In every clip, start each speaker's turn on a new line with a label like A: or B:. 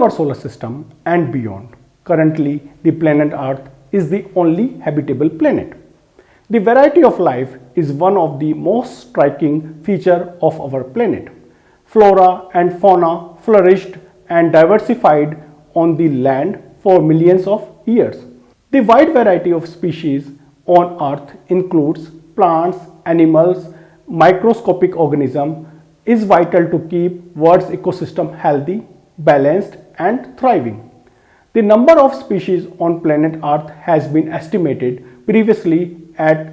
A: our solar system and beyond. Currently, the planet Earth is the only habitable planet. The variety of life is one of the most striking features of our planet. Flora and fauna flourished and diversified on the land for millions of years. The wide variety of species on Earth includes plants, animals, microscopic organisms, is vital to keep Earth's ecosystem healthy, balanced, and thriving. The number of species on planet Earth has been estimated previously at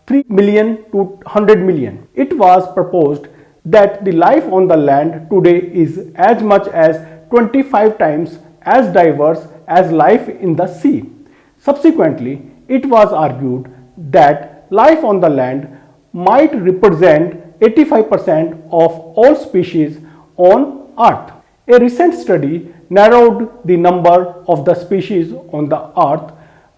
A: 3 million to 100 million. It was proposed that the life on the land today is as much as 25 times as diverse as life in the sea. Subsequently, it was argued that life on the land might represent 85% of all species on Earth. A recent study narrowed the number of the species on the Earth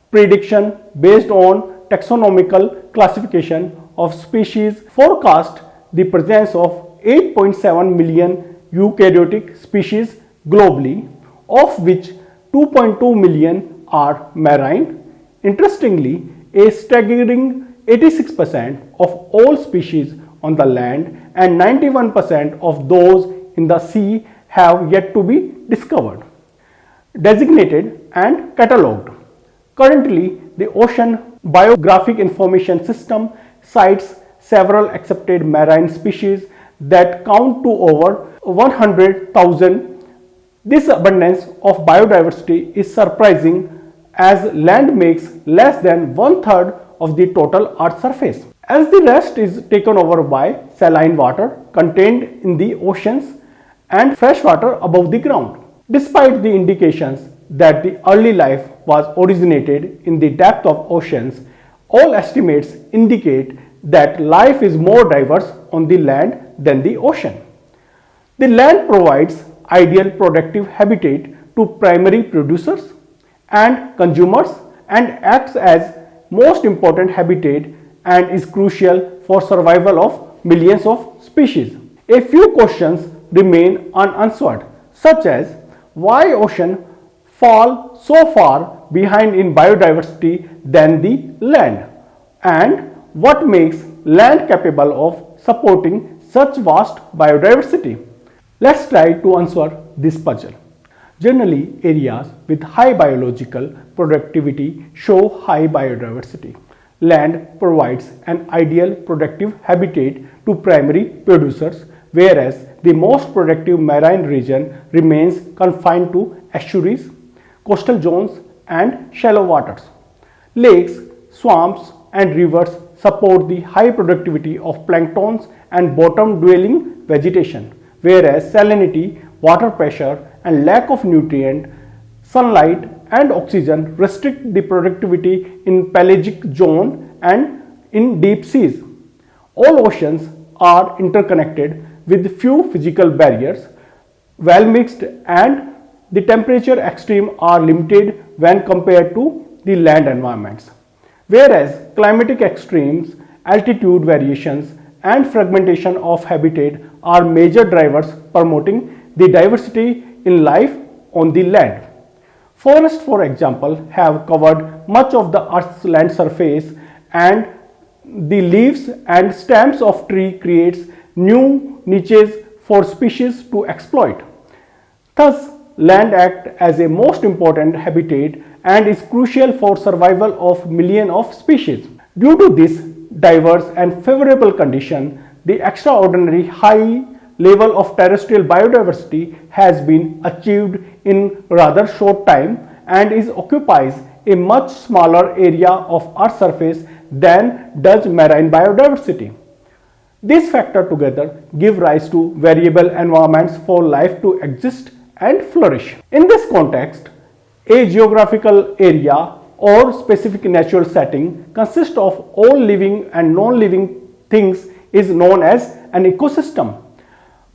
A: prediction based on taxonomical classification of species forecast the presence of 8.7 million eukaryotic species globally, of which 2.2 million are marine. Interestingly, a staggering 86% of all species on the land and 91% of those in the sea have yet to be discovered, designated and catalogued. Currently, the Ocean Biographic Information System cites several accepted marine species that count to over 100,000. This abundance of biodiversity is surprising as land makes less than one-third of the total Earth's surface, as the rest is taken over by saline water contained in the oceans and fresh water above the ground. Despite the indications that the early life was originated in the depth of oceans, all estimates indicate that life is more diverse on the land than the ocean. The land provides ideal productive habitat to primary producers and consumers and acts as most important habitat and is crucial for survival of millions of species. A few questions remain unanswered, such as why oceans fall so far behind in biodiversity than the land, and what makes land capable of supporting such vast biodiversity. Let's try to answer this puzzle. Generally, areas with high biological productivity show high biodiversity. Land provides an ideal productive habitat to primary producers, whereas the most productive marine region remains confined to estuaries, coastal zones, and shallow waters. Lakes, swamps, and rivers support the high productivity of planktons and bottom-dwelling vegetation, whereas salinity, water pressure, and lack of nutrient, sunlight, and oxygen restrict the productivity in pelagic zone and in deep seas. All oceans are interconnected with few physical barriers, well mixed, and the temperature extremes are limited when compared to the land environments. Whereas climatic extremes, altitude variations, and fragmentation of habitat are major drivers promoting the diversity in life on the land. Forests, for example, have covered much of the Earth's land surface, and the leaves and stems of tree creates new niches for species to exploit. Thus, land acts as a most important habitat and is crucial for survival of millions of species. Due to this diverse and favorable condition, the extraordinary high level of terrestrial biodiversity has been achieved in rather short time and occupies a much smaller area of Earth's surface than does marine biodiversity. These factors together give rise to variable environments for life to exist and flourish. In this context, a geographical area or specific natural setting consists of all living and non-living things is known as an ecosystem.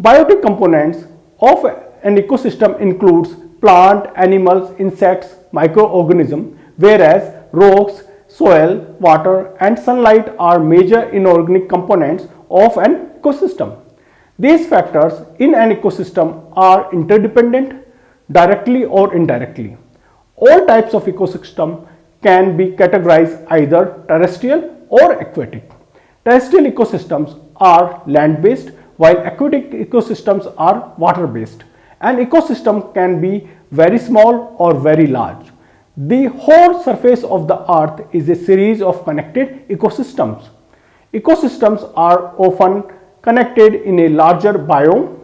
A: Biotic components of an ecosystem includes plant, animals, insects, microorganisms, whereas rocks, soil, water, and sunlight are major inorganic components of an ecosystem. These factors in an ecosystem are interdependent, directly or indirectly. All types of ecosystem can be categorized either terrestrial or aquatic. Terrestrial ecosystems are land-based, while aquatic ecosystems are water-based. An ecosystem can be very small or very large. The whole surface of the earth is a series of connected ecosystems. Ecosystems are often connected in a larger biome.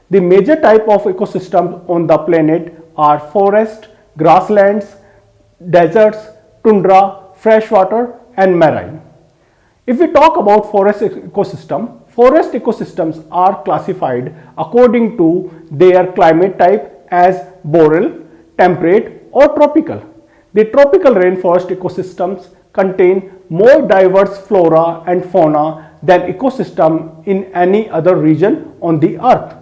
A: The major type of ecosystems on the planet are forest, grasslands, deserts, tundra, freshwater, and marine. If we talk about forest ecosystems are classified according to their climate type as boreal, temperate, or tropical. The tropical rainforest ecosystems contain more diverse flora and fauna than ecosystem in any other region on the earth.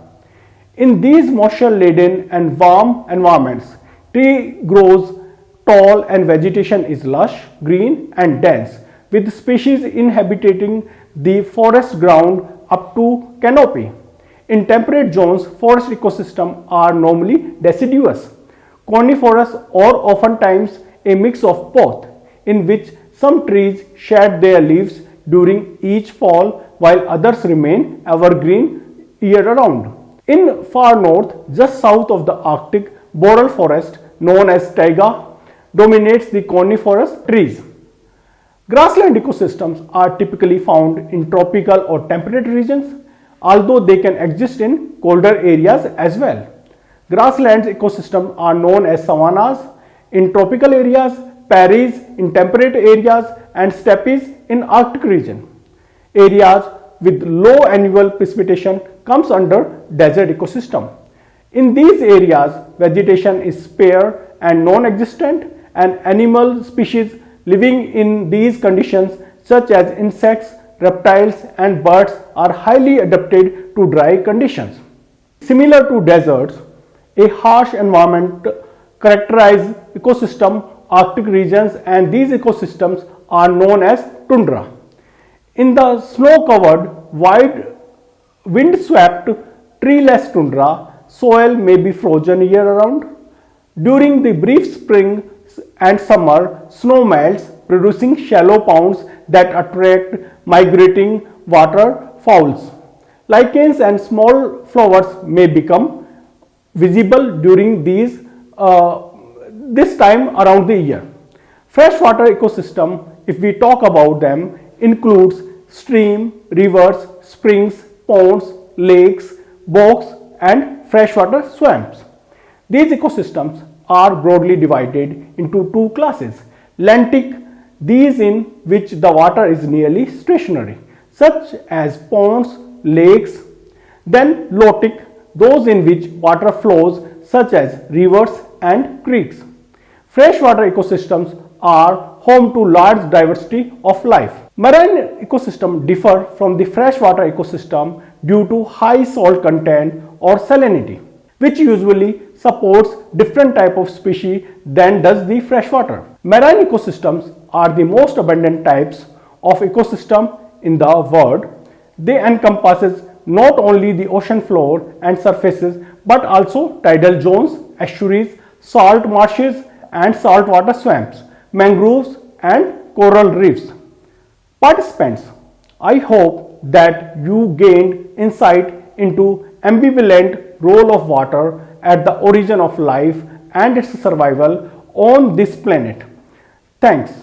A: In these moisture-laden and warm environments, tree grows tall and vegetation is lush, green and dense, with species inhabiting the forest ground up to canopy. In temperate zones, forest ecosystems are normally deciduous, coniferous or oftentimes a mix of both, in which some trees shed their leaves during each fall while others remain evergreen year-round. In far north, just south of the Arctic, boreal forest known as taiga dominates the coniferous trees. Grassland ecosystems are typically found in tropical or temperate regions, although they can exist in colder areas as well. Grassland ecosystems are known as savannas in tropical areas, prairies in temperate areas, and steppes in Arctic region. Areas with low annual precipitation comes under desert ecosystem. In these areas, vegetation is spare and non-existent, and animal species living in these conditions such as insects, reptiles and birds are highly adapted to dry conditions. Similar to deserts, a harsh environment characterizes ecosystem Arctic regions, and these ecosystems are known as tundra. In the snow-covered, wide, wind-swept, treeless tundra, soil may be frozen year-round. During the brief spring and summer, snow melts, producing shallow ponds that attract migrating waterfowls. Lichens and small flowers may become visible during this time around the year. Freshwater ecosystem, if we talk about them, includes stream, rivers, springs, ponds, lakes, bogs and freshwater swamps. These ecosystems are broadly divided into two classes. Lentic, these in which the water is nearly stationary, such as ponds, lakes. Then lotic, those in which water flows, such as rivers and creeks. Freshwater ecosystems are home to large diversity of life. Marine ecosystems differ from the freshwater ecosystem due to high salt content or salinity, which usually supports different type of species than does the freshwater. Marine ecosystems are the most abundant types of ecosystem in the world. They encompasses not only the ocean floor and surfaces but also tidal zones, estuaries, salt marshes and saltwater swamps, mangroves and coral reefs. Participants, I hope that you gained insight into ambivalent role of water at the origin of life and its survival on this planet. Thanks.